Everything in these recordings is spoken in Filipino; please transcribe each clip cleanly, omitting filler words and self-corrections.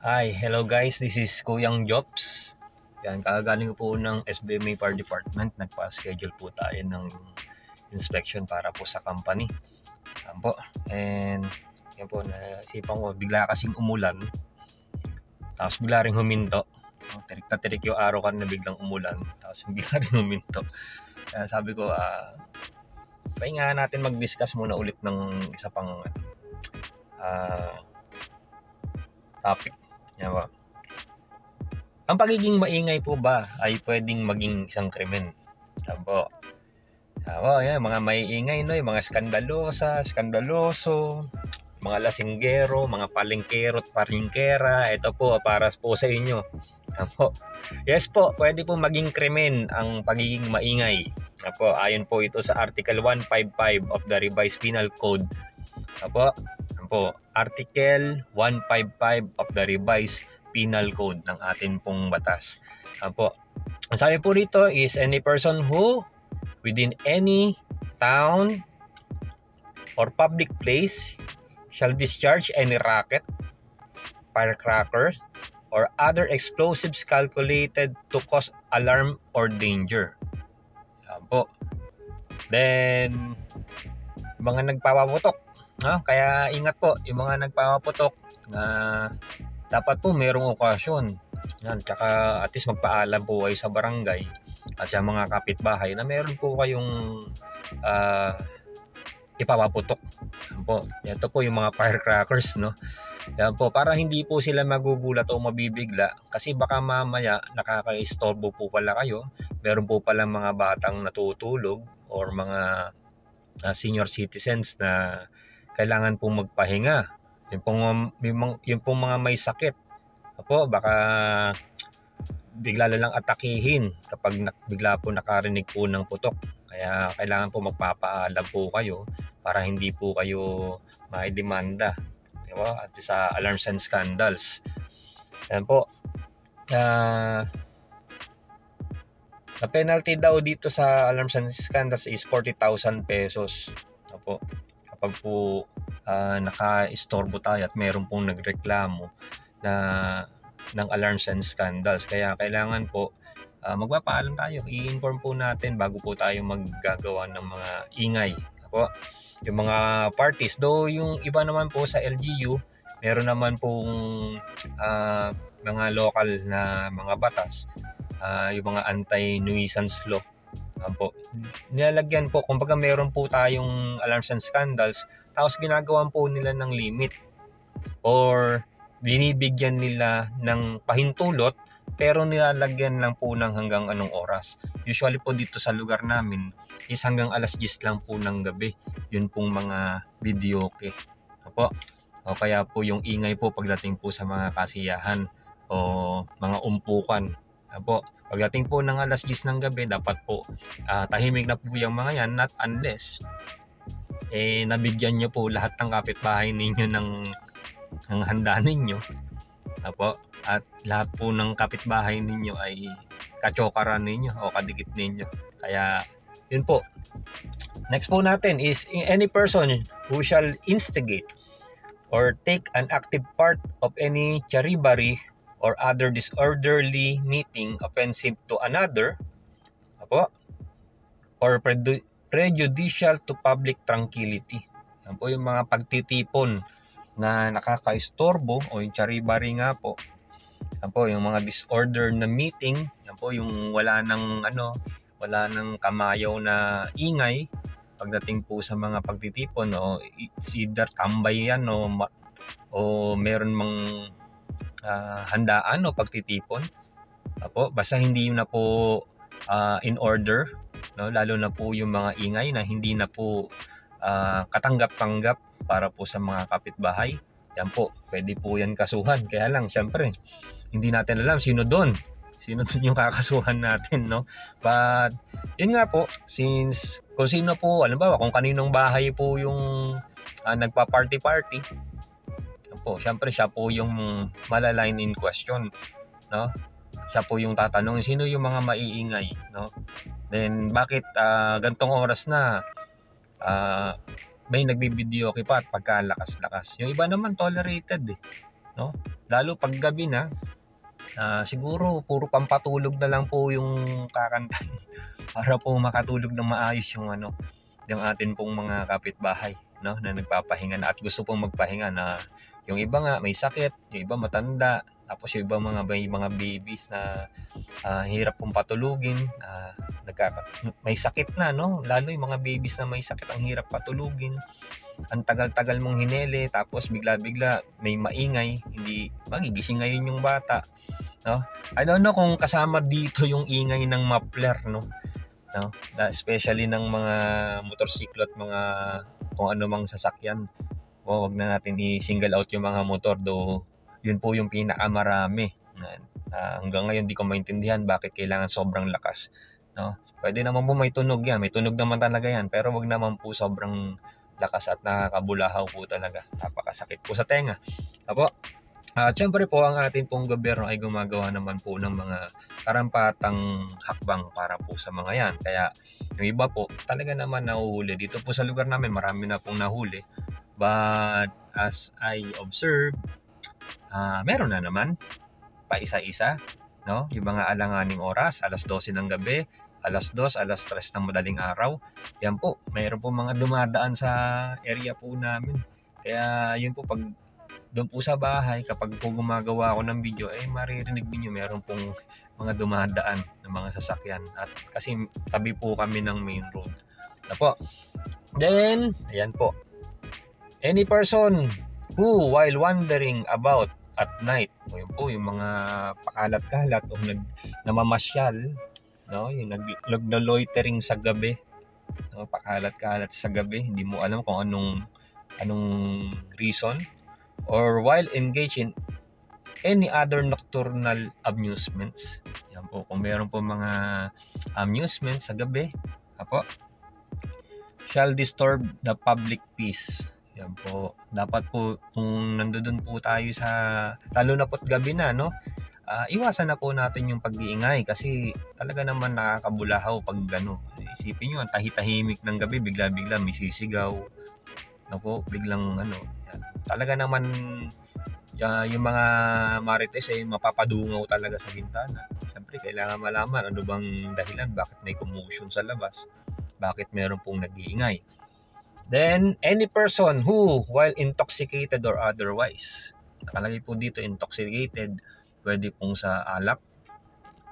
Hi, hello guys. This is Kuyang Jobs. Yan, kagaling ko po ng SBMA Fire Department. Nagpa-schedule po tayo ng inspection para po sa company. Yan po. And yan po, naisipan ko, bigla kasing umulan. Tapos bigla rin huminto. Tirik na tirik yung araw kan na biglang umulan. Tapos bigla rin huminto. Kaya sabi ko, pahinga natin mag-discuss muna ulit ng isa pang topic. Yan po. Ang pagiging maingay po ba ay pwedeng maging isang krimen? Yan po. Yan, mga maiingay, no? Yung mga skandaloso, mga lasinggero, mga palengkero at palengkera. Ito po, para po sa inyo. Yan po. Yes po, pwede po maging krimen ang pagiging maingay. Yan po, ayon po ito sa Article 155 of the Revised Penal Code. Yan po. Article 155 of the Revised Penal Code ng atin pong batas. Apo. Ang sabi po rito is any person who within any town or public place shall discharge any rocket, firecrackers, or other explosives calculated to cause alarm or danger. Apo. Then, mga nagpapaputok. Kaya ingat po yung mga nagpapaputok na dapat po mayroong okasyon. Yan, tsaka at least magpaalam po kayo sa barangay at sa mga kapitbahay na meron po kayong ipapaputok. Yan po. Ito po yung mga firecrackers, no? Yan po, para hindi po sila magugulat o mabibigla kasi baka mamaya nakaka-istorbo po pala kayo. Meron po pala mga batang natutulog or mga senior citizens na kailangan pong magpahinga. Yung pong mga may sakit. Apo, baka bigla lang atakihin kapag bigla po nakarinig po ng putok. Kaya kailangan po magpapaalam po kayo para hindi po kayo maidemanda. Diba? At sa alarms and scandals. Yan po. The penalty daw dito sa alarms and scandals is 40,000 pesos. Apo. Kapag po naka-istorbo tayo at meron pong nagreklamo na ng alarms and scandals. Kaya kailangan po magpapaalam tayo. I-inform po natin bago po tayo maggagawa ng mga ingay. Apo. Yung mga parties. Though yung iba naman po sa LGU, meron naman pong mga local na mga batas. Yung mga anti-nuisance law. Po. Nilalagyan po, kumbaga meron po tayong alarms and scandals, tapos ginagawan po nila ng limit or binibigyan nila ng pahintulot pero nilalagyan lang po ng hanggang anong oras. Usually po dito sa lugar namin is hanggang alas 10 lang po ng gabi. Yun pong mga videoke. Opo. O kaya po yung ingay po pagdating po sa mga kasiyahan o mga umpukan. Opo. Pagdating po ng alas 10 ng gabi, dapat po tahimik na po yung mga yan, not unless nabigyan nyo po lahat ng kapitbahay ninyo ng handa ninyo. Apo, at lahat po ng kapitbahay ninyo ay katsokaran ninyo o kadikit ninyo. Kaya yun po. Next po natin is any person who shall instigate or take an active part of any charibari or other disorderly meeting offensive to another, apo, or prejudicial to public tranquility. Yan po yung mga pagtitipon na nakakaistorbo o yung charibari nga po. Yan po yung mga disorder na meeting. Yan po yung wala nang kamayaw na ingay pagdating po sa mga pagtitipon o either tambay yan o meron mang handaan o pagtitipon. Apo, basta hindi na po in order, no? Lalo na po yung mga ingay na hindi na po katanggap-tanggap para po sa mga kapitbahay. Yan po, pwede po yan kasuhan. Kaya lang, syempre, hindi natin alam sino doon yung kakasuhan natin, no? But yun nga po, since kung sino po, alam ba, kung kaninong bahay po yung nagpa-party, po, syempre siya po yung malaline in question, no? Siya po yung tatanong sino yung mga maiingay, no? Then bakit gantong oras na may nagbibideo pa at pagkalakas-lakas. Yung iba naman tolerated no? Lalo pag gabi na, siguro puro pampatulog na lang po yung kakantahin para po makatulog ng maayos yung atin pong mga kapitbahay, no, na nagpapahinga na at gusto pong magpahinga, na yung iba nga may sakit, yung iba matanda, tapos yung iba may mga babies na hirap pong patulugin, may sakit na, no, lalo yung mga babies na may sakit ang hirap patulugin, ang tagal-tagal mong hinele, tapos bigla-bigla may maingay, hindi magigising ngayon yung bata, no. I don't know kung kasama dito yung ingay ng muffler, no, especially ng mga motorsiklo at mga kung ano mang sasakyan. Wag na natin i-single out yung mga motor, do yun po yung pinakamarami. Hanggang ngayon di ko maintindihan bakit kailangan sobrang lakas, no. Pwede naman po may tunog yan, may tunog naman talaga yan, pero wag naman po sobrang lakas at nakakabulahaw po talaga, napakasakit po sa tenga. Apo. At syempre po ang ating pong gobyerno ay gumagawa naman po ng mga karampatang hakbang para po sa mga yan. Kaya yung iba po talaga naman nahuhuli. Dito po sa lugar namin marami na pong nahuli. But as I observe, meron na naman pa isa-isa, no? Yung mga alanganing oras, alas 12 ng gabi, alas 2, alas 3 ng madaling araw. Yan po, mayroon po mga dumadaan sa area po namin. Kaya yun po, pag doon po sa bahay, kapag po gumagawa ako ng video, maririnig niyo meron pong mga dumadaan ng mga sasakyan. At kasi tabi po kami ng main road. Na po. Then, ayan po. Any person who while wandering about at night, yun po yung mga pakalat-kalat o namamasyal, no, yung naglo-loitering sa gabi, no, pakalat-kalat sa gabi, hindi mo alam kung anong reason, or while engaged in any other nocturnal amusements. Yan po, kung meron po mga amusements sa gabi, apo, shall disturb the public peace. Yan po, dapat po kung nandoon po tayo sa, lalo na po't gabi na, no, iwasan na po natin yung pag-iingay kasi talaga naman nakakabulahaw pag gano. Isipin nyo, ang tahitahimik ng gabi, bigla-bigla may sisigaw, no po, biglang yan. Talaga naman yung mga marites mapapadungaw talaga sa bintana. Siyempre kailangan malaman ano bang dahilan, bakit may commotion sa labas, bakit meron pong nag-iingay. Then any person who while intoxicated or otherwise, nakalagay po dito intoxicated, pwede pong sa alak,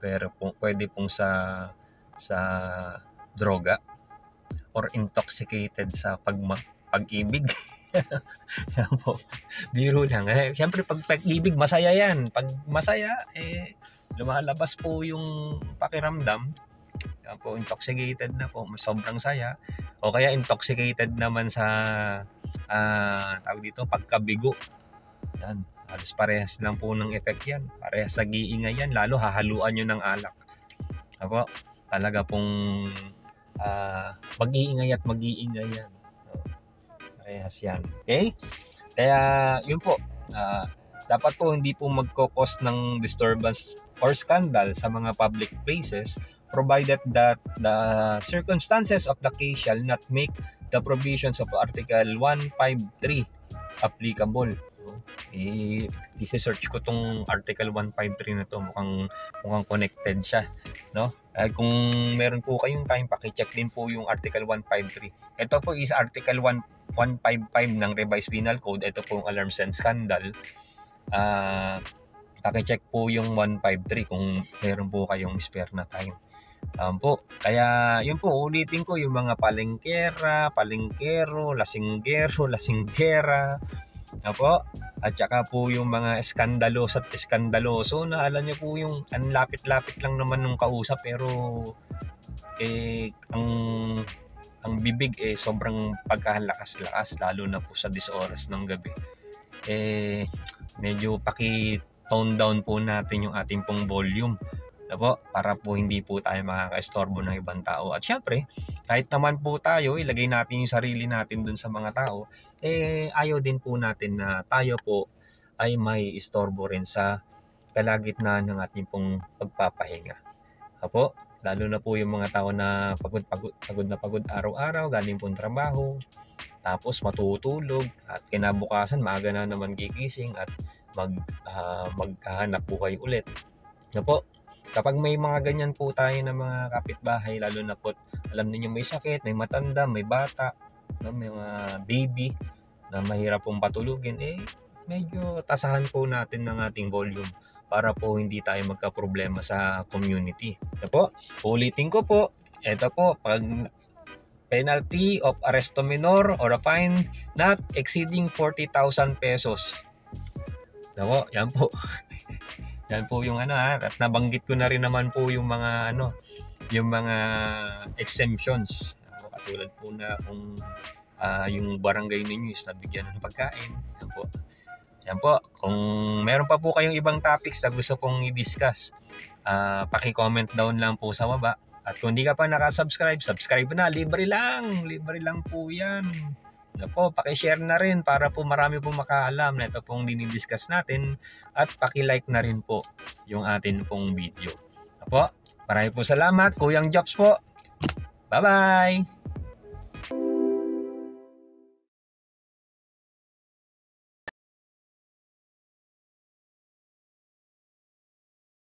pero pwede pong sa droga, or intoxicated sa pag-ibig. Yan po. Biro lang. Siyempre pag pag-ibig, masaya yan. Pag masaya, lumalabas po yung pakiramdam. Yan po, intoxicated na po. Sobrang saya. O kaya intoxicated naman sa tawag dito, pagkabigo. Yan. Halos parehas lang po ng effect yan. Parehas nag-iingay yan. Lalo hahaluan nyo ng alak. Apo, talaga pong mag-iingay at mag-iingay yan. Parehas yan. Okay? Kaya yun po, dapat po hindi po magkokos ng disturbance or scandal sa mga public places, provided that the circumstances of the case shall not make the provisions of Article 153 applicable. I-search ko tong Article 153 na to, mukhang connected siya, no? Kung meron po kayong time, paki-check din po yung Article 153. Ito po is Article 155 ng Revised Penal Code. Ito po yung alarms and scandal. Paki-check po yung 153 kung meron po kayong spare na time. Po. Kaya yun po, ulitin ko yung mga palengkero, lasinggera, po, at saka po yung mga eskandaloso na alam niyo po yung ang lapit-lapit lang naman nung kausap, pero ang bibig sobrang pagkalakas-lakas, lalo na po sa 10 oras ng gabi. Medyo paki-tone down po natin yung ating pong volume, po, para po hindi po tayo makaka-istorbo ng ibang tao. At syempre, kahit naman po tayo ilagay natin yung sarili natin dun sa mga tao, ayaw din po natin na tayo po ay may istorbo rin sa kalagitnaan ng ating pong pagpapahinga. Apo, lalo na po yung mga tao na pagod araw-araw, galing pong trabaho, tapos matutulog, at kinabukasan maaga na naman gigising, at maghahanap po kayo ulit. Na po, kapag may mga ganyan po tayo na mga kapitbahay, lalo na po alam niyo may sakit, may matanda, may bata, no, may mga baby na mahirap pong patulugin, medyo tasahan po natin ng ating volume para po hindi tayo magka-problema sa community. Ito po, ulitin ko po, ito po, pag penalty of arresto minor or a fine not exceeding 40,000 pesos. Ito, yan po. Yan po yung at nabanggit ko na rin naman po yung mga yung mga exemptions. Katulad po na kung yung barangay ninyo is nabigyan ng pagkain. Yan po. Yan po. Kung meron pa po kayong ibang topics na gusto pong i-discuss, paki-comment down lang po sa baba. At kung hindi ka pa nakasubscribe, subscribe na. Libre lang. Libre lang po yan. Na po, paki-share na rin para po marami pong makaalam na ito pong dinidiscuss natin at paki-like na rin po yung atin pong video. Na po, marami po salamat. Kuyang Jobs po. Bye-bye!